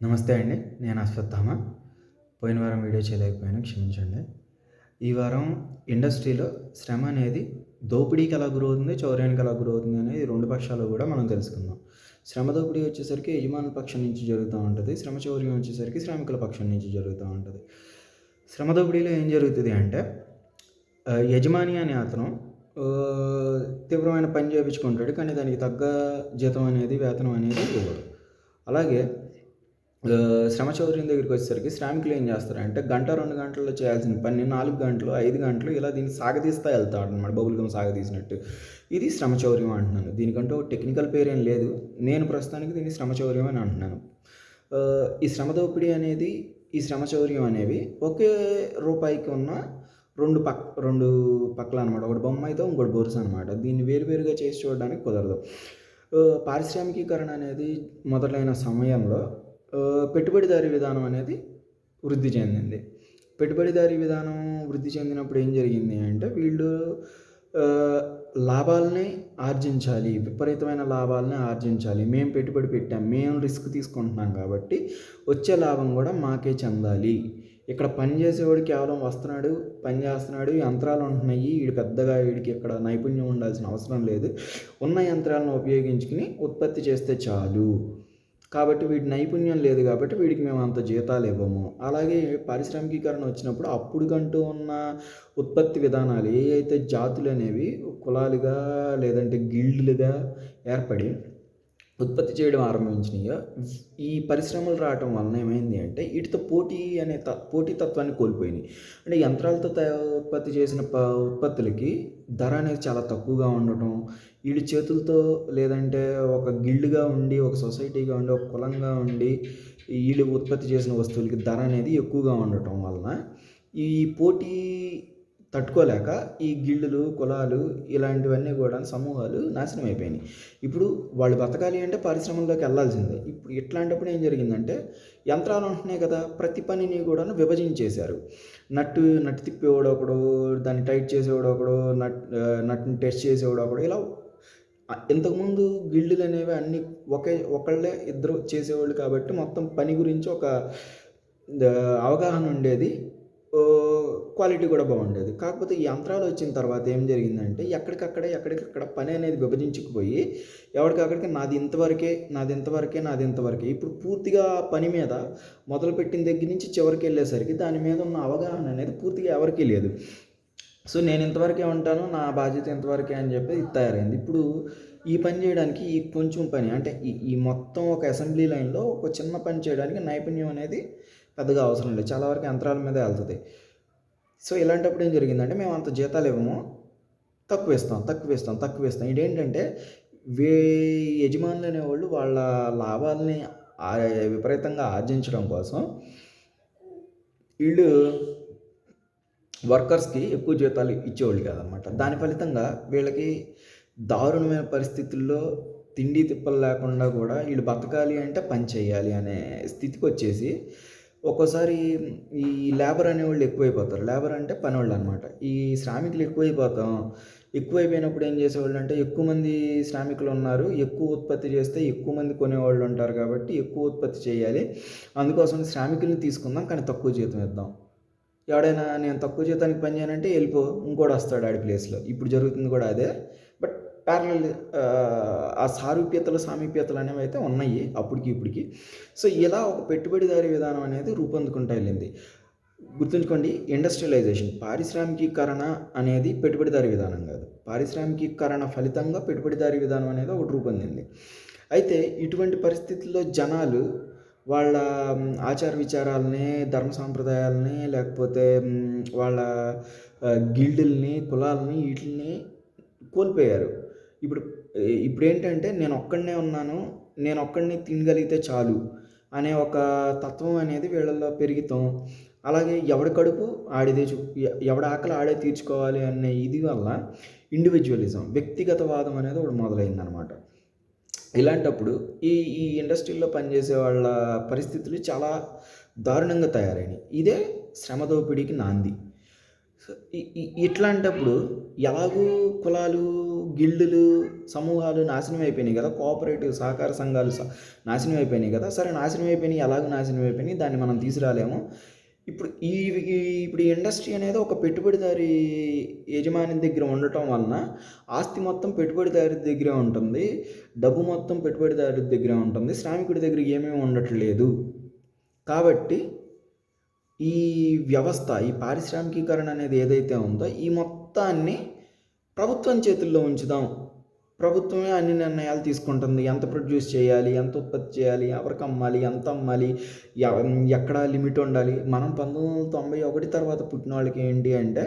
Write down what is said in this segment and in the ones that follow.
నమస్తే అండి. నేను అశ్వత్థామ. పోయిన వారం వీడియో చేయలేకపోయాను, క్షమించండి. ఈ వారం ఇండస్ట్రీలో శ్రమ అనేది దోపిడీకి ఎలా గురవుతుంది, చౌర్యానికి ఎలా గురవుతుంది అనేది 2 పక్షాలు కూడా మనం తెలుసుకుందాం. శ్రమ దోపిడీ వచ్చేసరికి యజమానుల పక్షం నుంచి జరుగుతూ ఉంటది. శ్రమ చౌర్యం వచ్చేసరికి శ్రామికుల పక్షం నుంచి జరుగుతూ ఉంటది. శ్రమ దోపిడీలో ఏం జరుగుతది అంటే యజమాని అనే అతను తీవ్రమైన పని చేపించుకుంటాడు. కానీ దానికి తగ్గ జీతం అనేది, వేతనం అనేది ఇవ్వడు. అలాగే శ్రమ చౌర్యం దగ్గరికొచ్చేసరికి శ్రామికులు ఏం చేస్తారంటే గంట, 2 గంటల్లో చేయాల్సిన పని 4 గంటలు, 5 గంటలు ఇలా దీన్ని సాగదీస్తా వెళ్తాడనమాట. Bubble gum సాగదీసినట్టు. ఇది శ్రమ చౌర్యం అంటున్నాను. దీనికంటూ టెక్నికల్ పేరేం లేదు. నేను ప్రస్తుతానికి దీన్ని శ్రమ చౌర్యం అని అంటున్నాను. ఈ శ్రమ దోపిడీ అనేది, ఈ శ్రమ చౌర్యం అనేవి ఒకే రూపాయికి ఉన్న 2 పక్కలనమాట. ఒకటి బొమ్మాయితో, ఇంకోటి బొరుసు అనమాట. దీన్ని వేరువేరుగా చేసి చూడడానికి కుదరదు. పారిశ్రామికీకరణ అనేది మొదలైన సమయంలో పెట్టుబడిదారీ విధానం అనేది వృద్ధి చెందింది. పెట్టుబడిదారీ విధానం వృద్ధి చెందినప్పుడు ఏం జరిగింది అంటే వీళ్ళు లాభాలని ఆర్జించాలి. విపరీతమైన లాభాలని ఆర్జించాలి. మేము పెట్టుబడి పెట్టాం, మేము రిస్క్ తీసుకుంటున్నాం కాబట్టి వచ్చే లాభం కూడా మాకే చెందాలి. ఇక్కడ పని చేసేవాడు కేవలం వస్తున్నాడు, పని చేస్తున్నాడు, యంత్రాలు ఉంటున్నాయి, వీడికి ఇక్కడ నైపుణ్యం ఉండాల్సిన అవసరం లేదు. ఉన్న యంత్రాలను ఉపయోగించుకుని ఉత్పత్తి చేస్తే చాలు. కాబట్టి వీడి నైపుణ్యం లేదు కాబట్టి వీడికి మేము అంత జీతాలు ఇవ్వము. అలాగే పారిశ్రామికీకరణ వచ్చినప్పుడు అప్పుడుకంటూ ఉన్న ఉత్పత్తి విధానాలు ఏవైతే జాతులు అనేవి కులాలుగా లేదంటే గిల్డ్లుగా ఏర్పడి ఉత్పత్తి చేయడం ఆరంభించినాయో, ఈ పరిశ్రమలు రావటం వలన ఏమైంది అంటే వీటితో పోటీతత్వాన్ని కోల్పోయినాయి. అంటే యంత్రాలతో ఉత్పత్తి చేసిన ఉత్పత్తులకి ధర అనేది చాలా తక్కువగా ఉండటం, వీడి చేతులతో లేదంటే ఒక గిల్డ్గా ఉండి, ఒక సొసైటీగా ఉండి, ఒక కులంగా ఉండి వీళ్ళు ఉత్పత్తి చేసిన వస్తువులకి ధర అనేది ఎక్కువగా ఉండటం వలన ఈ పోటీ తట్టుకోలేక ఈ గిల్డులు, కులాలు ఇలాంటివన్నీ కూడా సమూహాలు నాశనం అయిపోయినాయి. ఇప్పుడు వాళ్ళు బతకాలి అంటే పరిశ్రమల్లోకి వెళ్ళాల్సిందే. ఇప్పుడు ఇట్లాంటప్పుడు ఏం జరిగిందంటే యంత్రాలు ఉంటున్నాయి కదా, ప్రతి పనిని కూడా విభజించేశారు. నట్టు తిప్పేవాడు ఒకడు, దాన్ని టైట్ చేసేవాడు ఒకడు, నట్టుని టెస్ట్ చేసేవాడు ఒకడు. ఇలా ఇంతకుముందు గిల్డులు అనేవి అన్నీ ఒకళ్ళే ఇద్దరు చేసేవాళ్ళు కాబట్టి మొత్తం పని గురించి ఒక అవగాహన ఉండేది. క్వాలిటీ కూడా బాగుండేది. కాకపోతే ఈ యంత్రాలు వచ్చిన తర్వాత ఏం జరిగిందంటే ఎక్కడికక్కడ పని అనేది విభజించుకుపోయి ఎవరికక్కడికి నాది ఇంతవరకే. ఇప్పుడు పూర్తిగా పని మీద మొదలుపెట్టిన దగ్గర నుంచి చివరికి వెళ్ళేసరికి దాని మీద ఉన్న అవగాహన అనేది పూర్తిగా ఎవరికీ లేదు. సో నేను ఇంతవరకే ఉంటాను, నా బాధ్యత ఇంతవరకే అని చెప్పి ఇది తయారైంది. ఇప్పుడు ఈ పని చేయడానికి ఈ కొంచెం పని అంటే ఈ మొత్తం ఒక అసెంబ్లీ లైన్లో ఒక చిన్న పని చేయడానికి నైపుణ్యం అనేది పెద్దగా అవసరం లేదు. చాలా వరకు యంత్రాల మీదే వెళ్తుంది. సో ఇలాంటప్పుడు ఏం జరిగిందంటే మేము అంత జీతాలు ఇవ్వము, తక్కువ ఇస్తాం. ఇదేంటంటే యజమానులు అనేవాళ్ళు వాళ్ళ లాభాలని విపరీతంగా ఆర్జించడం కోసం వీళ్ళు వర్కర్స్కి ఎక్కువ జీతాలు ఇచ్చేవాళ్ళు కాదనమాట. దాని ఫలితంగా వీళ్ళకి దారుణమైన పరిస్థితుల్లో తిండి తిప్పలు లేకుండా కూడా వీళ్ళు బతకాలి అంటే పని చేయాలి అనే స్థితికి వచ్చేసి ఒక్కోసారి ఈ లేబర్ అనేవాళ్ళు ఎక్కువైపోతారు. లేబర్ అంటే పనివాళ్ళు అనమాట. ఈ శ్రామికులు ఎక్కువైపోయినప్పుడు ఏం చేసేవాళ్ళు అంటే ఎక్కువ మంది శ్రామికులు ఉన్నారు, ఎక్కువ ఉత్పత్తి చేస్తే ఎక్కువ మంది కొనేవాళ్ళు ఉంటారు కాబట్టి ఎక్కువ ఉత్పత్తి చేయాలి, అందుకోసం శ్రామికుల్ని తీసుకుందాం కానీ తక్కువ జీతం ఇద్దాం. ఎవడైనా నేను తక్కువ జీతానికి పని చేయనంటే వెళ్ళిపో, ఇంకోటి వస్తాడు ఆడి ప్లేస్లో. ఇప్పుడు జరుగుతుంది కూడా అదే. బట్ ప్యారలల్ ఆ సామీప్యతలు అనేవి అయితే ఉన్నాయి ఇప్పటికి. సో ఇలా ఒక పెట్టుబడిదారీ విధానం అనేది రూపొందుకుంటూ వెళ్ళింది. గుర్తుంచుకోండి, ఇండస్ట్రియలైజేషన్, పారిశ్రామికీకరణ అనేది పెట్టుబడిదారీ విధానం కాదు. పారిశ్రామికీకరణ ఫలితంగా పెట్టుబడిదారీ విధానం అనేది ఒకటి రూపొందింది. అయితే ఇటువంటి పరిస్థితుల్లో జనాలు వాళ్ళ ఆచార విచారాలని, ధర్మ సాంప్రదాయాలని, లేకపోతే వాళ్ళ గిల్డుల్ని, కులాలని వీటిని కోల్పోయారు. ఇప్పుడేంటంటే నేను ఒక్కడినే తినగలిగితే చాలు అనే ఒక తత్వం అనేది వీళ్ళల్లో పెరుగుతాం. అలాగే ఎవడి కడుపు ఆడిదే ఎవడి ఆకలి ఆడే తీర్చుకోవాలి అనే ఇది వల్ల ఇండివిజువలిజం, వ్యక్తిగతవాదం అనేది ఒకటి మొదలైందనమాట. ఇలాంటప్పుడు ఈ ఇండస్ట్రీలో పనిచేసే వాళ్ళ పరిస్థితులు చాలా దారుణంగా తయారైనాయి. ఇదే శ్రమ దోపిడీకి నాంది. సో, ఇట్లాంటప్పుడు ఎలాగూ కులాలు, గిల్డులు, సమూహాలు నాశనం అయిపోయినాయి కదా! కోఆపరేటివ్ సహకార సంఘాలు నాశనం అయిపోయినాయి కదా! సరే నాశనం అయిపోయినాయి, ఎలాగో నాశనం అయిపోయినాయి. దాన్ని మనం తీసుకురాలేము. ఇప్పుడు ఈ ఈ ఇప్పుడు ఈ ఇండస్ట్రీ అనేది ఒక పెట్టుబడిదారీ యజమాని దగ్గర ఉండటం వలన ఆస్తి మొత్తం పెట్టుబడిదారు దగ్గరే ఉంటుంది. డబ్బు మొత్తం పెట్టుబడిదారు దగ్గరే ఉంటుంది. శ్రామికుడి దగ్గర ఏమీ ఉండట్లేదు. కాబట్టి ఈ వ్యవస్థ, ఈ పారిశ్రామికీకరణ అనేది ఏదైతే ఉందో ఈ మొత్తాన్ని ప్రభుత్వం చేతుల్లో ఉంచుదాం. ప్రభుత్వమే అన్ని నిర్ణయాలు తీసుకుంటుంది. ఎంత ప్రొడ్యూస్ చేయాలి, ఎంత ఉత్పత్తి చేయాలి, ఎవరికి అమ్మాలి, ఎంత అమ్మాలి, ఎక్కడ లిమిట్ ఉండాలి. మనం 1991 తర్వాత పుట్టిన వాళ్ళకి ఏంటి అంటే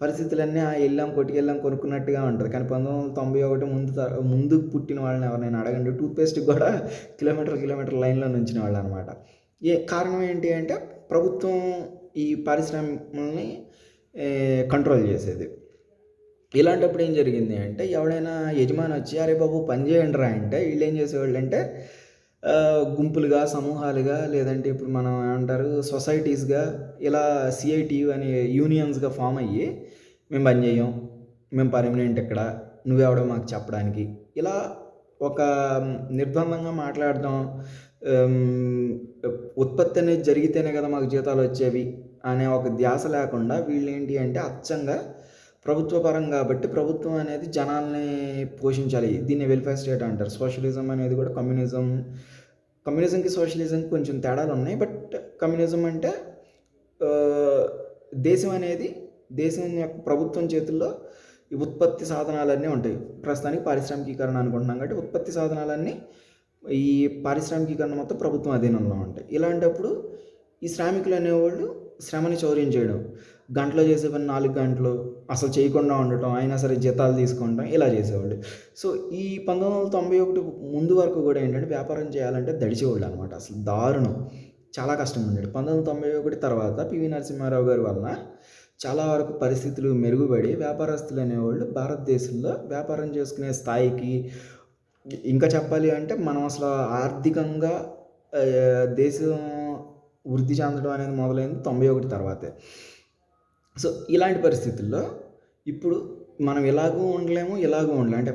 పరిస్థితులన్నీ వెళ్ళాం కొట్టుకెళ్ళాం కొనుక్కున్నట్టుగా ఉంటుంది. కానీ 1991 ముందు పుట్టిన వాళ్ళని ఎవరినైనా అడగండి, టూత్పేస్ట్కి కూడా కిలోమీటర్ లైన్లో నుంచిన వాళ్ళు అనమాట. కారణం ఏంటి అంటే ప్రభుత్వం ఈ పారిశ్రామికల్ని కంట్రోల్ చేసేది. ఇలాంటప్పుడు ఏం జరిగింది అంటే ఎవడైనా యజమాని వచ్చి అరే బాబు పని చేయండి రా అంటే వీళ్ళు ఏం చేసేవాళ్ళు అంటే గుంపులుగా, సమూహాలుగా, లేదంటే ఇప్పుడు మనం ఏమంటారు సొసైటీస్గా, ఇలా సిఐటియు అనే యూనియన్స్గా ఫామ్ అయ్యి మేము పని చేయం, మేము పర్మనెంట్ ఇక్కడ, నువ్వెవడో మాకు చెప్పడానికి, ఇలా ఒక నిర్బంధంగా మాట్లాడడం. ఉత్పత్తి అనేది జరిగితేనే కదా మాకు జీతాలు వచ్చేవి అనే ఒక ధ్యాస లేకుండా వీళ్ళు ఏంటి అంటే అచ్చంగా ప్రభుత్వ పరం కాబట్టి ప్రభుత్వం అనేది జనాల్ని పోషించాలి. దీన్ని వెల్ఫేర్ స్టేట్ అంటారు. సోషలిజం అనేది కూడా కమ్యూనిజంకి సోషలిజంకి కొంచెం తేడాలు ఉన్నాయి. బట్ కమ్యూనిజం అంటే దేశం యొక్క ప్రభుత్వం చేతుల్లో ఈ ఉత్పత్తి సాధనాలన్నీ ఉంటాయి. ప్రస్తుతానికి పారిశ్రామికీకరణ అనుకుంటున్నాం కాబట్టి ఉత్పత్తి సాధనాలన్నీ ఈ పారిశ్రామికీకరణ మొత్తం ప్రభుత్వం అధీనంలో ఉంటాయి. ఇలాంటప్పుడు ఈ శ్రామికులు అనేవాళ్ళు శ్రమని చౌర్యం చేయడం, గంటలో చేసే పని 4 గంటలు అసలు చేయకుండా ఉండటం, అయినా సరే జీతాలు తీసుకుంటాం, ఇలా చేసేవాళ్ళు. సో ఈ 1991 ముందు వరకు కూడా ఏంటంటే వ్యాపారం చేయాలంటే దడిచేవాళ్ళు అనమాట. అసలు దారుణం, చాలా కష్టం ఉండేది. 1991 తర్వాత పివి నరసింహారావు గారి వలన చాలా వరకు పరిస్థితులు మెరుగుపడి వ్యాపారస్తులు అనేవాళ్ళు భారతదేశంలో వ్యాపారం చేసుకునే స్థాయికి, ఇంకా చెప్పాలి అంటే మనం అసలు ఆర్థికంగా దేశం వృద్ధి చెందడం అనేది మొదలైంది 91 తర్వాతే. సో ఇలాంటి పరిస్థితుల్లో ఇప్పుడు మనం ఇలాగూ ఉండలేము, అంటే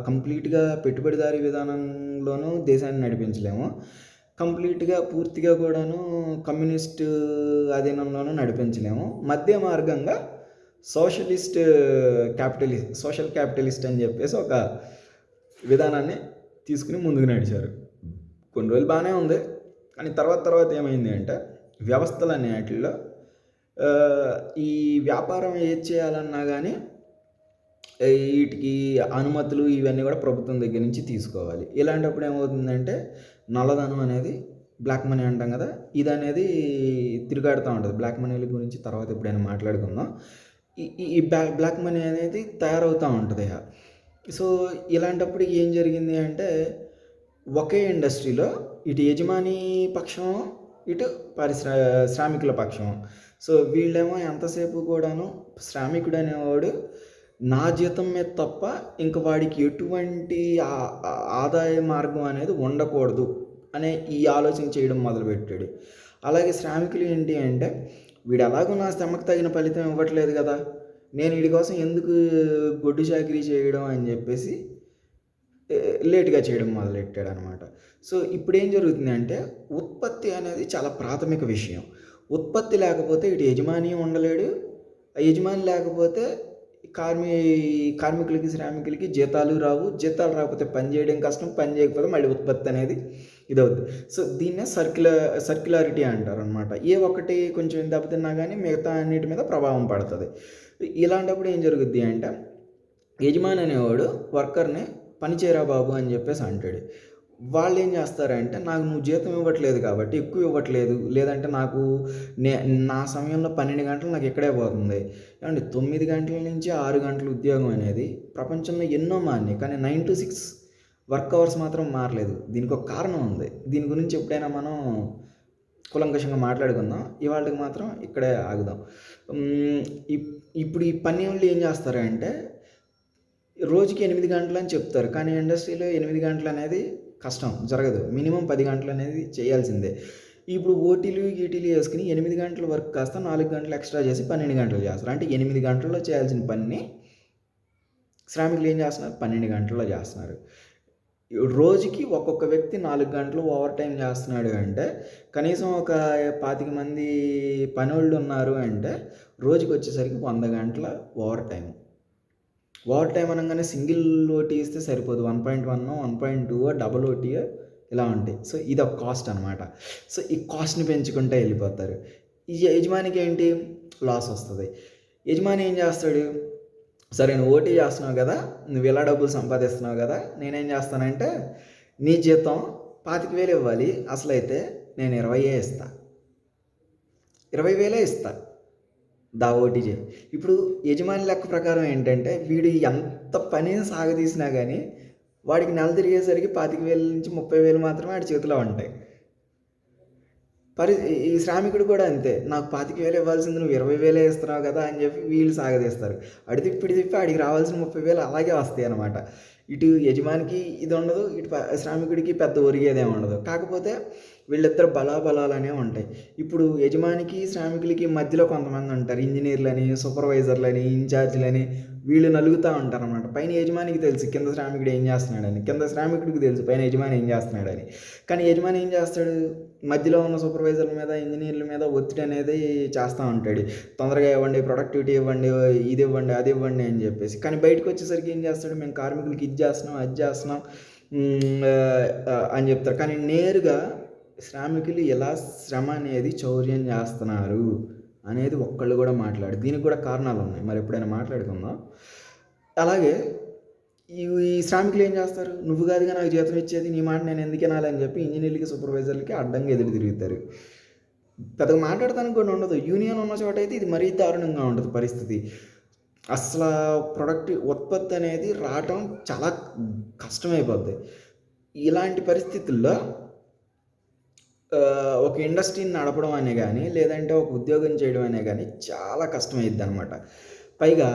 కంప్లీట్గా పెట్టుబడిదారీ విధానంలోనూ దేశాన్ని నడిపించలేము, కంప్లీట్గా పూర్తిగా కూడాను కమ్యూనిస్ట్ అధీనంలోనూ నడిపించలేము. మధ్య మార్గంగా సోషల్ క్యాపిటలిస్ట్ అని చెప్పేసి ఒక విధానాన్ని తీసుకుని ముందుకు నడిచారు. కొన్ని రోజులు బాగానే ఉంది. కానీ తర్వాత ఏమైంది అంటే వ్యవస్థలు అనేటిలో ఈ వ్యాపారం ఏది చేయాలన్నా కానీ వీటికి అనుమతులు ఇవన్నీ కూడా ప్రభుత్వం దగ్గర నుంచి తీసుకోవాలి. ఇలాంటప్పుడు ఏమవుతుందంటే నల్లధనం అనేది, బ్లాక్ మనీ అంటాం కదా, ఇది అనేది తిరుగాడుతూ ఉంటుంది. బ్లాక్ మనీల గురించి తర్వాత ఎప్పుడైనా మాట్లాడుకుందాం. ఈ బ్లాక్ మనీ అనేది తయారవుతూ ఉంటుంది. సో ఇలాంటప్పుడు ఏం జరిగింది అంటే ఒకే ఇండస్ట్రీలో ఇటు యజమాని పక్షం, ఇటు శ్రామికుల పక్షం. సో వీళ్ళేమో ఎంతసేపు కూడాను శ్రామికుడు అనేవాడు నా జీతం మీద తప్ప ఇంక వాడికి ఎటువంటి ఆదాయ మార్గం అనేది ఉండకూడదు అనే ఈ ఆలోచన చేయడం మొదలుపెట్టాడు. అలాగే శ్రామికులు ఏంటి అంటే వీడు ఎలాగో నా శ్రమకు తగిన ఫలితం ఇవ్వట్లేదు కదా, నేను వీడి కోసం ఎందుకు గొడ్డు చాకరీ చేయడం అని చెప్పేసి లేట్గా చేయడం మొదలెట్టాడు అనమాట. సో ఇప్పుడు ఏం జరుగుతుంది అంటే ఉత్పత్తి అనేది చాలా ప్రాథమిక విషయం. ఉత్పత్తి లేకపోతే ఇటు యజమాని ఉండలేడు, యజమాని లేకపోతే కార్మికులకి, శ్రామికులకి జీతాలు రావు, జీతాలు రాకపోతే పని చేయడం కష్టం, పని చేయకపోతే మళ్ళీ ఉత్పత్తి అనేది ఇదవుతుంది. సో దీన్నే సర్క్యులారిటీ అంటారు అనమాట. ఏ ఒక్కటి కొంచెం దెబ్బతిన్నా కానీ మిగతా అన్నిటి మీద ప్రభావం పడుతుంది. ఇలాంటప్పుడు ఏం జరుగుద్ది అంటే యజమాని అనేవాడు వర్కర్ని పని చేయరా బాబు అని చెప్పేసి అంటాడు. వాళ్ళు ఏం చేస్తారంటే నాకు నువ్వు జీతం ఇవ్వట్లేదు కాబట్టి, ఎక్కువ ఇవ్వట్లేదు, లేదంటే నాకు నా సమయంలో 12 గంటలు నాకు ఇక్కడే పోతుంది ఏమండి, 9 గంటల నుంచి 6 గంటల ఉద్యోగం అనేది ప్రపంచంలో ఎన్నో మారినాయి, కానీ 9 to 6 వర్క్ అవర్స్ మాత్రం మారలేదు. దీనికి ఒక కారణం ఉంది. దీని గురించి ఎప్పుడైనా మనం కులంకషంగా మాట్లాడుకుందాం. ఇవాళకి మాత్రం ఇక్కడే ఆగుదాం. ఇప్పుడు ఈ పని వాళ్ళు ఏం చేస్తారంటే రోజుకి 8 గంటలు అని చెప్తారు, కానీ ఇండస్ట్రీలో 8 గంటలు అనేది కష్టం, జరగదు. మినిమం 10 గంటలు అనేది చేయాల్సిందే. ఇప్పుడు ఓటీలు, ఈటీలు వేసుకుని 8 గంటల వర్క్ కాస్త 4 గంటలు ఎక్స్ట్రా చేసి 12 గంటలు చేస్తారు. అంటే 8 గంటల్లో చేయాల్సిన పనిని శ్రామికులు ఏం చేస్తున్నారు? 12 గంటల్లో చేస్తున్నారు. రోజుకి ఒక్కొక్క వ్యక్తి 4 గంటలు ఓవర్ టైం చేస్తున్నాడు అంటే కనీసం ఒక 25 మంది పనోళ్ళు ఉన్నారు అంటే రోజుకి వచ్చేసరికి 100 గంటల ఓవర్ టైం. ఓవర్ టైం అనగానే సింగిల్ ఓటీ ఇస్తే సరిపోదు. 1.1 1.2 డబుల్ ఓటీ ఇలా ఉంటాయి. సో ఇది ఒక కాస్ట్ అనమాట. సో ఈ కాస్ట్ని పెంచుకుంటే వెళ్ళిపోతారు. ఈ యజమానికి ఏంటి? లాస్ వస్తుంది. యజమాని ఏం చేస్తాడు? సరే నువ్వు ఓటీ చేస్తున్నావు కదా, నువ్వు ఇలా డబ్బులు సంపాదిస్తున్నావు కదా, నేనేం చేస్తానంటే నీ జీతం 25,000 ఇవ్వాలి, అసలైతే నేను 20,000 ఇస్తా, 20,000 ఇస్తా, దా ఓటీ చేయి. ఇప్పుడు యజమాని లెక్క ప్రకారం ఏంటంటే వీడు ఎంత పని సాగదీసినా కానీ వాడికి నెల తిరిగేసరికి 25,000 నుంచి 30,000 మాత్రమే వాడి చేతిలో ఉంటాయి. ఈ శ్రామికుడు కూడా అంతే. నాకు 25,000 ఇవ్వాల్సింది నువ్వు 20,000 ఇస్తున్నావు కదా అని చెప్పి వీళ్ళు సాగదీస్తారు. అడి తిప్పి ఆడికి రావాల్సిన 30,000 అలాగే వస్తాయి అన్నమాట. ఇటు యజమానికి ఇది ఉండదు, ఇటు శ్రామికుడికి పెద్ద ఒరిగేదేమి ఉండదు. కాకపోతే వీళ్ళిద్దరు బలాబలాలనే ఉంటాయి. ఇప్పుడు యజమానికి శ్రామికులకి మధ్యలో కొంతమంది ఉంటారు, ఇంజనీర్లని, సూపర్వైజర్లని, ఇన్ఛార్జ్లని. వీళ్ళు నలుగుతూ ఉంటారు అన్నమాట. పైన యజమానికి తెలుసు కింద శ్రామికుడు ఏం చేస్తున్నాడని, కింద శ్రామికుడికి తెలుసు పైన యజమాని ఏం చేస్తున్నాడని. కానీ యజమాని ఏం చేస్తాడు? మధ్యలో ఉన్న సూపర్వైజర్ల మీద, ఇంజనీర్ల మీద ఒత్తిడి అనేది చేస్తూ ఉంటాడు. తొందరగా ఇవ్వండి, ప్రొడక్టివిటీ ఇవ్వండి, ఇది ఇవ్వండి, అది ఇవ్వండి అని చెప్పేసి. కానీ బయటకు వచ్చేసరికి ఏం చేస్తాడు? మేము కార్మికులకి ఇది చేస్తున్నాం, అది చేస్తున్నాం అని చెప్తారు. కానీ నేరుగా శ్రామికులు ఎలా శ్రమ అనేది చౌర్యం చేస్తున్నారు అనేది ఒక్కళ్ళు కూడా మాట్లాడు. దీనికి కూడా కారణాలు ఉన్నాయి, మరి ఎప్పుడైనా మాట్లాడుకుందాం. అలాగే ఈ శ్రామికులు ఏం చేస్తారు? నువ్వు కాదుగా నాకు జీతం ఇచ్చేది, నీ మాట నేను ఎందుకు వినాలని చెప్పి ఇంజనీర్లకి, సూపర్వైజర్లకి అడ్డంగా ఎదురు తిరుగుతారు. పెద్దగా మాట్లాడటానికి కూడా ఉండదు. యూనియన్ ఉన్న చోట అయితే ఇది మరీ దారుణంగా ఉంటుంది పరిస్థితి. అసలు ఉత్పత్తి అనేది రావటం చాలా కష్టమైపోద్ది. ఇలాంటి పరిస్థితుల్లో ఒక ఇండస్ట్రీని నడపడం అనే కానీ, లేదంటే ఒక ఉద్యోగం చేయడం అనే కానీ చాలా కష్టమైద్ది అనమాట. పైగా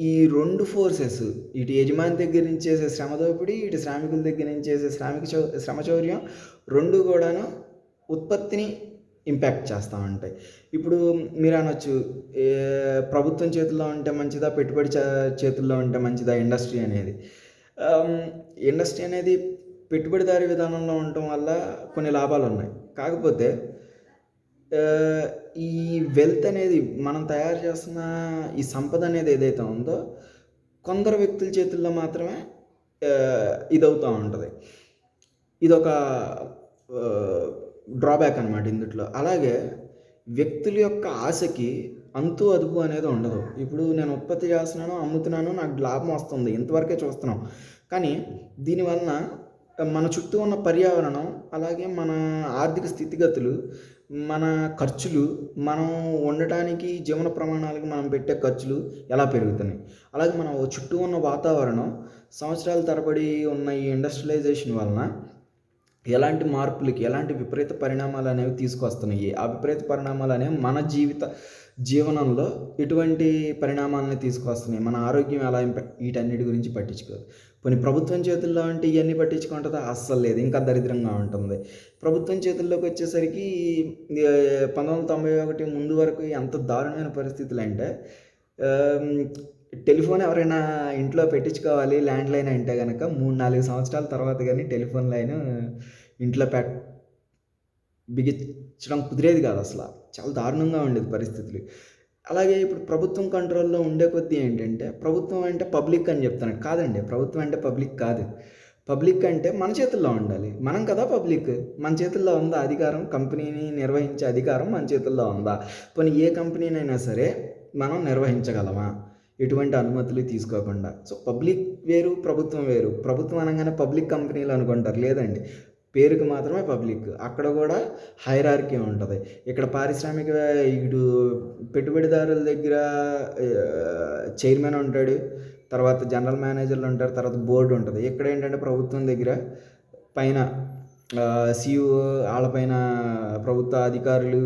ఈ 2 ఫోర్సెస్, ఇటు యజమాని దగ్గర నుంచి చేసే శ్రమ దోపిడీ, ఇటు శ్రామికుల దగ్గర నుంచి చేసే శ్రమ చౌర్యం 2 కూడాను ఉత్పత్తిని ఇంపాక్ట్ చేస్తూ ఉంటాయి. ఇప్పుడు మీరు అనొచ్చు, ప్రభుత్వం చేతుల్లో ఉంటే మంచిదా, పెట్టుబడి చేతుల్లో ఉంటే మంచిదా ఇండస్ట్రీ అనేది? ఇండస్ట్రీ అనేది పెట్టుబడిదారీ విధానంలో ఉండటం వల్ల కొన్ని లాభాలు ఉన్నాయి. కాకపోతే ఈ వెల్త్ అనేది, మనం తయారు చేస్తున్న ఈ సంపద అనేది ఏదైతే ఉందో కొందరు వ్యక్తుల చేతుల్లో మాత్రమే ఇదవుతూ ఉంటుంది. ఇదొక డ్రాబ్యాక్ అనమాట ఇందులో. అలాగే వ్యక్తుల యొక్క ఆశకి అంతు అదుపు అనేది ఉండదు. ఇప్పుడు నేను ఉత్పత్తి చేస్తున్నాను, అమ్ముతున్నాను, నాకు లాభం వస్తుంది, ఇంతవరకే చూస్తున్నాం. కానీ దీనివలన మన చుట్టూ ఉన్న పర్యావరణం, అలాగే మన ఆర్థిక స్థితిగతులు, మన ఖర్చులు, మనం ఉండటానికి జీవన ప్రమాణాలకి మనం పెట్టే ఖర్చులు ఎలా పెరుగుతున్నాయి. అలాగే మన చుట్టూ ఉన్న వాతావరణం సంవత్సరాల తరబడి ఉన్న ఈ ఇండస్ట్రియలైజేషన్ వలన ఎలాంటి మార్పులకి, ఎలాంటి విపరీత పరిణామాలు అనేవి తీసుకొస్తున్నాయి. ఆ విపరీత పరిణామాలు అనేవి మన జీవనంలో ఎటువంటి పరిణామాలని తీసుకొస్తున్నాయి, మన ఆరోగ్యం ఎలా వీటన్నిటి గురించి పట్టించుకోదు. కొన్ని ప్రభుత్వం చేతుల్లో అంటే ఇవన్నీ పట్టించుకుంటుందా? అస్సలు లేదు, ఇంకా దరిద్రంగా ఉంటుంది. ప్రభుత్వం చేతుల్లోకి వచ్చేసరికి 1991 ముందు వరకు ఎంత దారుణమైన పరిస్థితులు అంటే, టెలిఫోన్ ఎవరైనా ఇంట్లో పెట్టించుకోవాలి ల్యాండ్ లైన్ అంటే కనుక 3-4 సంవత్సరాల తర్వాత కానీ టెలిఫోన్ లైన్ ఇంట్లో బిగించడం కుదిరేది కాదు. అసలు చాలా దారుణంగా ఉండేది పరిస్థితులు. అలాగే ఇప్పుడు ప్రభుత్వం కంట్రోల్లో ఉండే కొద్దీ ఏంటంటే, ప్రభుత్వం అంటే పబ్లిక్ అని చెప్తాను. కాదండి, ప్రభుత్వం అంటే పబ్లిక్ కాదు. పబ్లిక్ అంటే మన చేతుల్లో ఉండాలి. మనం కదా పబ్లిక్. మన చేతుల్లో ఉందా అధికారం? కంపెనీని నిర్వహించే అధికారం మన చేతుల్లో ఉందా? పోనీ ఏ కంపెనీనైనా సరే మనం నిర్వహించగలమా ఎటువంటి అనుమతులు తీసుకోకుండా? సో పబ్లిక్ వేరు, ప్రభుత్వం వేరు. ప్రభుత్వం అనగానే పబ్లిక్ కంపెనీలు అనుకుంటారు. లేదండి, పేరుకి మాత్రమే పబ్లిక్. అక్కడ కూడా హైరార్కీ ఉంటుంది. ఇక్కడ పారిశ్రామిక ఇటు పెట్టుబడిదారుల దగ్గర చైర్మన్ ఉంటాడు, తర్వాత జనరల్ మేనేజర్లు ఉంటారు, తర్వాత బోర్డు ఉంటుంది. ఇక్కడ ఏంటంటే ప్రభుత్వం దగ్గర పైన CEO, వాళ్ళపైన ప్రభుత్వ అధికారులు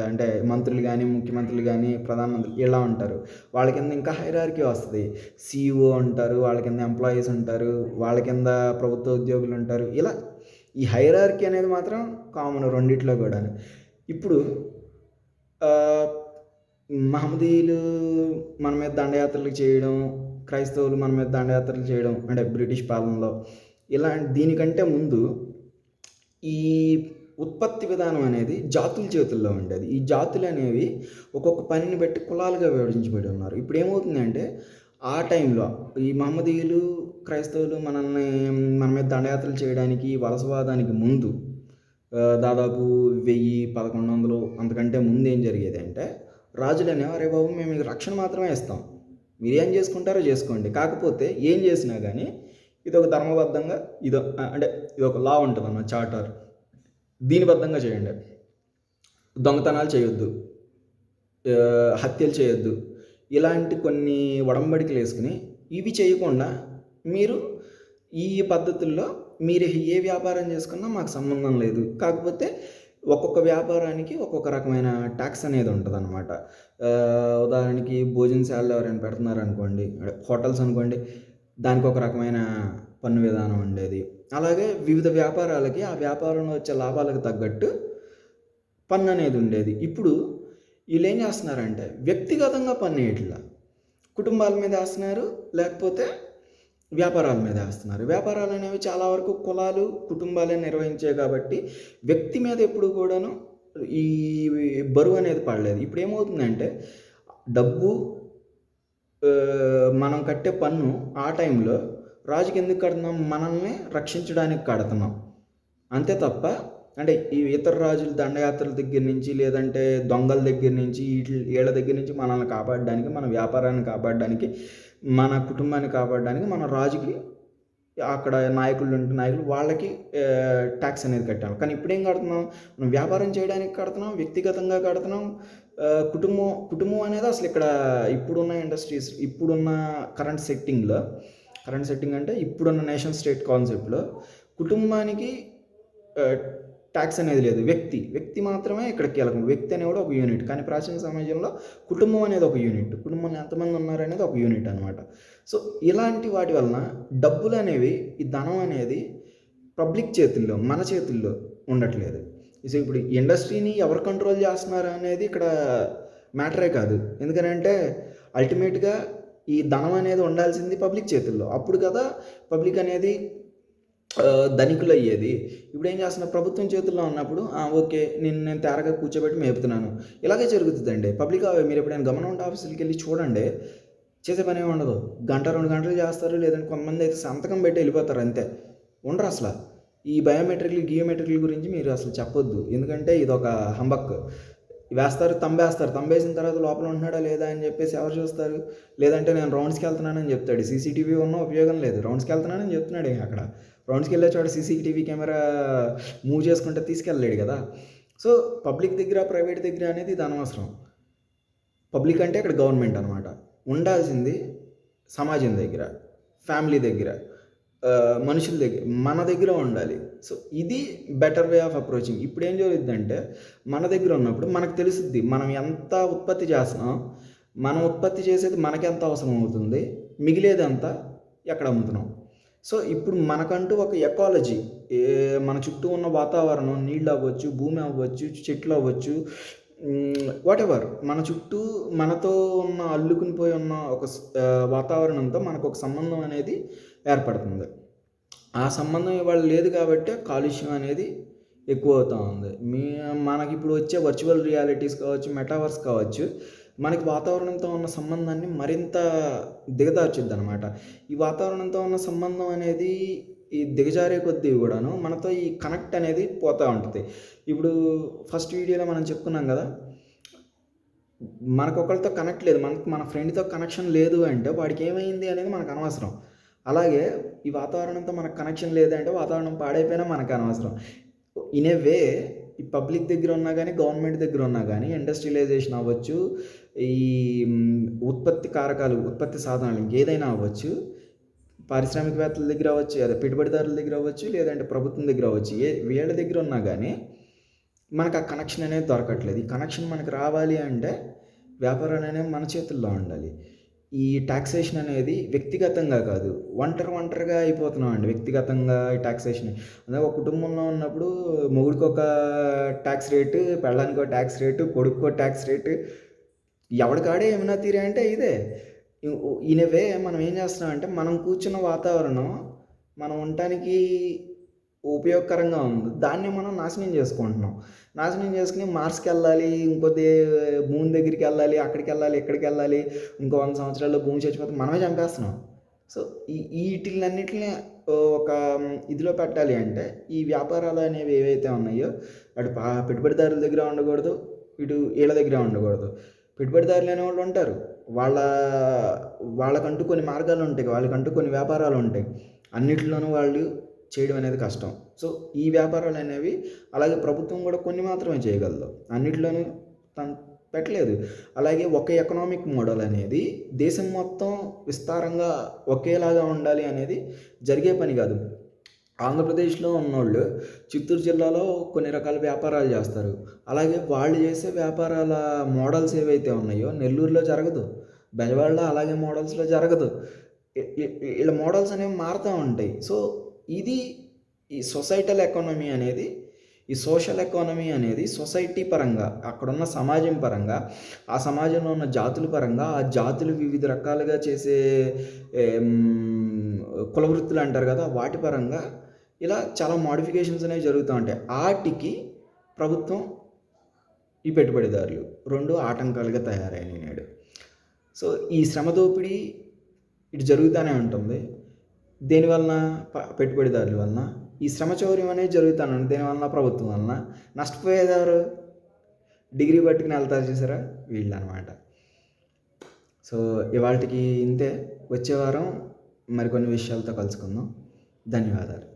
అంటే మంత్రులు కానీ, ముఖ్యమంత్రులు కానీ, ప్రధానమంత్రులు ఇలా ఉంటారు. వాళ్ళ కింద ఇంకా హైరార్కీ వస్తుంది. CEO ఉంటారు, వాళ్ళ కింద ఎంప్లాయీస్ ఉంటారు, వాళ్ళ కింద ప్రభుత్వ ఉద్యోగులు ఉంటారు. ఇలా ఈ హైరార్కీ అనేది మాత్రం కామన్ రెండిట్లో కూడాను. ఇప్పుడు ఆహ్, మహమ్మదీయులు మన మీద దండయాత్రలు చేయడం, క్రైస్తవులు మన మీద దండయాత్రలు చేయడం అంటే బ్రిటిష్ పాలనలో దీనికంటే ముందు ఈ ఉత్పత్తి విధానం అనేది జాతుల చేతుల్లో ఉండేది. ఈ జాతులనేవి ఒక్కొక్క పనిని బట్టి కులాలుగా విభజించబడి ఉన్నారు. ఇప్పుడేమవుతుందంటే ఆ టైంలో ఈ మహమ్మదీయులు, క్రైస్తవులు మన మీద దండయాత్రలు చేయడానికి, వలసవాదానికి ముందు దాదాపు 1000, 1100 అంతకంటే ముందేం జరిగేదంటే రాజులనేవి అరే బాబు మేము మీకు రక్షణ మాత్రమే ఇస్తాం. మీరేం చేసుకుంటారో చేసుకోండి. కాకపోతే ఏం చేసినా కానీ ఇదొక ధర్మబద్ధంగా అంటే ఇదొక లా ఉంటుందన్నమాట చార్టర్. దీనిబద్ధంగా చేయండి. దొంగతనాలు చేయొద్దు, హత్యలు చేయొద్దు, ఇలాంటి కొన్ని ఒడంబడికలు వేసుకుని ఇవి చేయకుండా మీరు ఈ పద్ధతుల్లో మీరు ఏ వ్యాపారం చేసుకున్నా మాకు సంబంధం లేదు. కాకపోతే ఒక్కొక్క వ్యాపారానికి ఒక్కొక్క రకమైన ట్యాక్స్ అనేది ఉంటుంది అనమాట. ఉదాహరణకి భోజనశాలలో ఎవరైనా పెడుతున్నారనుకోండి, హోటల్స్ అనుకోండి, దానికి ఒక రకమైన పన్ను విధానం ఉండేది. అలాగే వివిధ వ్యాపారాలకి ఆ వ్యాపారంలో వచ్చే లాభాలకు తగ్గట్టు పన్ను అనేది ఉండేది. ఇప్పుడు వీళ్ళు ఏం చేస్తున్నారంటే వ్యక్తిగతంగా పన్ను వేయట్లా, కుటుంబాల మీద వేస్తున్నారు, లేకపోతే వ్యాపారాల మీద వేస్తున్నారు. వ్యాపారాలు అనేవి చాలా వరకు కులాలు, కుటుంబాలే నిర్వహించాయి కాబట్టి వ్యక్తి మీద ఎప్పుడు కూడాను ఈ బరువు అనేది పడలేదు. ఇప్పుడు ఏమవుతుందంటే డబ్బు, మనం కట్టే పన్ను ఆ టైంలో రాజుకి ఎందుకు కడుతున్నాం? మనల్ని రక్షించడానికి కడుతున్నాం అంతే తప్ప అంటే ఈ ఇతర రాజుల దండయాత్రల దగ్గర నుంచి, లేదంటే దొంగల దగ్గర నుంచి, వీళ్ళ దగ్గర నుంచి మనల్ని కాపాడడానికి, మన వ్యాపారాన్ని కాపాడడానికి, మన కుటుంబాన్ని కాపాడడానికి మన రాజుకి అక్కడ నాయకులు వాళ్ళకి ట్యాక్స్ అనేది కట్టాం. కానీ ఇప్పుడేం కడుతున్నాం? మనం వ్యాపారం చేయడానికి కడుతున్నాం, వ్యక్తిగతంగా కడుతున్నాం. కుటుంబం అనేది అసలు ఇక్కడ ఇప్పుడున్న ఇండస్ట్రీస్, ఇప్పుడున్న కరెంట్ సెట్టింగ్ అంటే ఇప్పుడున్న నేషన్ స్టేట్ కాన్సెప్ట్లో కుటుంబానికి ట్యాక్స్ అనేది లేదు. వ్యక్తి మాత్రమే ఇక్కడ కీలకం. వ్యక్తి అనేవాడు ఒక యూనిట్. కానీ ప్రాచీన సమాజంలో కుటుంబం అనేది ఒక యూనిట్. కుటుంబంలో ఎంతమంది ఉన్నారనేది ఒక యూనిట్ అనమాట. సో ఇలాంటి వాటి వలన డబ్బులు అనేవి, ఈ ధనం అనేది పబ్లిక్ చేతుల్లో, మన చేతుల్లో ఉండట్లేదు. సో ఇప్పుడు ఇండస్ట్రీని ఎవరు కంట్రోల్ చేస్తున్నారు అనేది ఇక్కడ మ్యాటరే కాదు. ఎందుకనంటే అల్టిమేట్గా ఈ ధనం అనేది ఉండాల్సింది పబ్లిక్ చేతుల్లో. అప్పుడు కదా పబ్లిక్ అనేది ధనికులు అయ్యేది. ఇప్పుడు ఏం చేస్తున్నా? ప్రభుత్వం చేతుల్లో ఉన్నప్పుడు ఓకే నేను తేరగా కూర్చోబెట్టి మేపుతున్నాను, ఇలాగే జరుగుతుందండి. పబ్లిక్ మీరు ఎప్పుడైనా గవర్నమెంట్ ఆఫీసులకి వెళ్ళి చూడండి, చేసే పని ఏమి ఉండదు. 1-2 గంటలు చేస్తారు, లేదంటే కొంతమంది అయితే సంతకం పెట్టి వెళ్ళిపోతారు అంతే. ఉండరు అసలు. ఈ గియోమెట్రిక్ల గురించి మీరు అసలు చెప్పొద్దు. ఎందుకంటే ఇదొక హంబక్. వేస్తారు, తంబేసిన తర్వాత లోపల ఉంటున్నాడా లేదా అని చెప్పేసి ఎవరు చూస్తారు? లేదంటే నేను రౌండ్స్కి వెళ్తున్నానని చెప్తాడు. సీసీటీవీ ఉన్న ఉపయోగం లేదు. రౌండ్స్కి వెళ్తున్నానని చెప్తున్నాడు. అక్కడ రౌండ్స్కి వెళ్ళే చోట సీసీటీవీ కెమెరా మూవ్ చేసుకుంటే తీసుకెళ్ళలేడు కదా. సో పబ్లిక్ దగ్గర, ప్రైవేట్ దగ్గర అనేది ఇది అనవసరం. పబ్లిక్ అంటే ఇక్కడ గవర్నమెంట్ అనమాట. ఉండాల్సింది సమాజం దగ్గర, ఫ్యామిలీ దగ్గర, మనుషుల దగ్గర, మన దగ్గర ఉండాలి. సో ఇది బెటర్ వే ఆఫ్ అప్రోచింగ్. ఇప్పుడు ఏం జరుగుతుందంటే మన దగ్గర ఉన్నప్పుడు మనకు తెలుస్తుంది మనం ఎంత ఉత్పత్తి చేస్తున్నాం, మనం ఉత్పత్తి చేసేది మనకి ఎంత అవసరం అవుతుంది, మిగిలేదంతా ఎక్కడ అమ్ముతున్నాం. సో ఇప్పుడు మనకంటూ ఒక ఎకాలజీ, మన చుట్టూ ఉన్న వాతావరణం, నీళ్ళు అవ్వచ్చు, భూమి అవ్వచ్చు, చెట్లు అవ్వచ్చు, వాటెవర్ మన చుట్టూ మనతో ఉన్న అల్లుకుని పోయి ఉన్న ఒక వాతావరణంతో మనకు ఒక సంబంధం అనేది ఏర్పడుతుంది. ఆ సంబంధం ఇవాళ లేదు కాబట్టి కాలుష్యం అనేది ఎక్కువ అవుతూ ఉంది. మనకి ఇప్పుడు వచ్చే వర్చువల్ రియాలిటీస్ కావచ్చు, మెటావర్స్ కావచ్చు, మనకి వాతావరణంతో ఉన్న సంబంధాన్ని మరింత దిగజార్చుద్ది అనమాట. ఈ వాతావరణంతో ఉన్న సంబంధం అనేది ఈ దిగజారే కొద్దీ కూడాను మనతో ఈ కనెక్ట్ అనేది పోతూ ఉంటుంది. ఇప్పుడు ఫస్ట్ వీడియోలో మనం చెప్పుకున్నాం కదా, మనకు ఒకరితో కనెక్ట్ లేదు, మన ఫ్రెండ్తో కనెక్షన్ లేదు అంటే వాడికి ఏమైంది అనేది మనకు అనవసరం. అలాగే ఈ వాతావరణంతో మనకు కనెక్షన్ లేదంటే వాతావరణం పాడైపోయినా మనకు అనవసరం. ఇన్ ఏ వే ఈ పబ్లిక్ దగ్గర ఉన్నా కానీ, గవర్నమెంట్ దగ్గర ఉన్నా కానీ, ఇండస్ట్రియలైజేషన్ అవ్వచ్చు, ఈ ఉత్పత్తి కారకాలు, ఉత్పత్తి సాధనాలు ఇంకేదైనా అవ్వచ్చు, పారిశ్రామికవేత్తల దగ్గర అవ్వచ్చు, అదే పెట్టుబడిదారుల దగ్గర అవ్వచ్చు, లేదంటే ప్రభుత్వం దగ్గర అవ్వచ్చు, వీళ్ళ దగ్గర ఉన్నా కానీ మనకు ఆ కనెక్షన్ అనేది దొరకట్లేదు. ఈ కనెక్షన్ మనకు రావాలి అంటే వ్యాపారం అనేది మన చేతుల్లో ఉండాలి. ఈ టాక్సేషన్ అనేది వ్యక్తిగతంగా కాదు, ఒంటరిగా అయిపోతున్నామండి వ్యక్తిగతంగా ఈ టాక్సేషన్. అదే ఒక కుటుంబంలో ఉన్నప్పుడు మొగుడికొక ట్యాక్స్ రేటు, పెళ్ళానికో ట్యాక్స్ రేటు, కొడుక్కో ట్యాక్స్ రేటు, ఎవడికాడే యమునా తీరే అంటే ఇదే. ఇన్ ఎ వే మనం ఏం చేస్తున్నామంటే, మనం కూర్చున్న వాతావరణం మనం ఉండటానికి ఉపయోగకరంగా ఉంది. దాన్ని మనం నాశనం చేసుకుంటున్నాం. నాశనం చేసుకొని మార్స్‌కెళ్ళాలి, ఇంకొద్ది మూన్ దగ్గరికెళ్ళాలి, అక్కడికెళ్ళాలి, ఇక్కడికెళ్ళాలి, ఇంకో 100 సంవత్సరాల్లో భూమి చచ్చిపోతే మనమే చంపేస్తున్నాం. సో, ఈటిలన్నిటిని ఒక ఇదిలో పెట్టాలి అంటే, ఈ వ్యాపారాలు అనేవి ఏవైతే ఉన్నాయో, అటు పెట్టుబడిదారుల దగ్గర ఉండకూడదు, ఇటు ఈళ్ళ దగ్గర ఉండకూడదు. పెట్టుబడిదారులు అనేవాళ్ళు ఉంటారు. వాళ్ళ వాళ్ళకంటూ కొన్ని మార్గాలుంటాయి. వాళ్ళకంటూ కొన్ని వ్యాపారాలుంటాయి. అన్నిటిలోనూ వాళ్ళు చేయడం అనేది కష్టం. సో, ఈ వ్యాపారాలనేవి అలాగే ప్రభుత్వం కూడా కొన్ని మాత్రమే చేయగలదు. అన్నిటిలోనూ తను పెట్టలేదు. అలాగే ఒక ఎకనామిక్ మోడల్ అనేది దేశం మొత్తం విస్తారంగా ఒకేలాగా ఉండాలి అనేది జరిగే పని కాదు. ఆంధ్రప్రదేశ్‌లో ఉన్నోళ్ళు చిత్తూరు జిల్లాలో కొన్ని రకాల వ్యాపారాలు చేస్తారు. అలాగే వాళ్ళు చేసే వ్యాపారాల మోడల్స్ ఏవైతే ఉన్నాయో నెల్లూరులో జరగదు. బెజవాడలో అలాగే మోడల్స్‌లో జరగదు. ఈళ్ళ మోడల్స్ అనేవి మారుతా ఉంటాయి. సో, ఇది ఈ సొసైటల్ ఎకానమీ అనేది, ఈ సోషల్ ఎకానమీ అనేది సొసైటీ పరంగా, అక్కడున్న సమాజం పరంగా, ఆ సమాజంలో ఉన్న జాతుల పరంగా, ఆ జాతులు వివిధ రకాలుగా చేసే కుల వృత్తులు అంటారు కదా! వాటి పరంగా ఇలా చాలా మోడిఫికేషన్స్ అనేవి జరుగుతూ ఉంటాయి. ఆటికి ప్రభుత్వం, ఈ పెట్టుబడిదారులు 2 ఆటంకాలుగా తయారైనాయి నేడు. సో, ఈ శ్రమ దోపిడీ ఇటు జరుగుతూనే ఉంటుంది. దేనివలన? పెట్టుబడిదారుల వలన. ఈ శ్రమ చౌర్యం అనేది జరుగుతూనే ఉంది. దేనివలన? ప్రభుత్వం వలన. నష్టపోయేదెవరు? డిగ్రీ పట్టుకుని వెళ్తారు చూసారా? వీళ్ళనమాట. సో, ఇవాల్టికి ఇంతే. వచ్చే వారం మరికొన్ని విషయాలతో కలుసుకుందాం. ధన్యవాదాలు.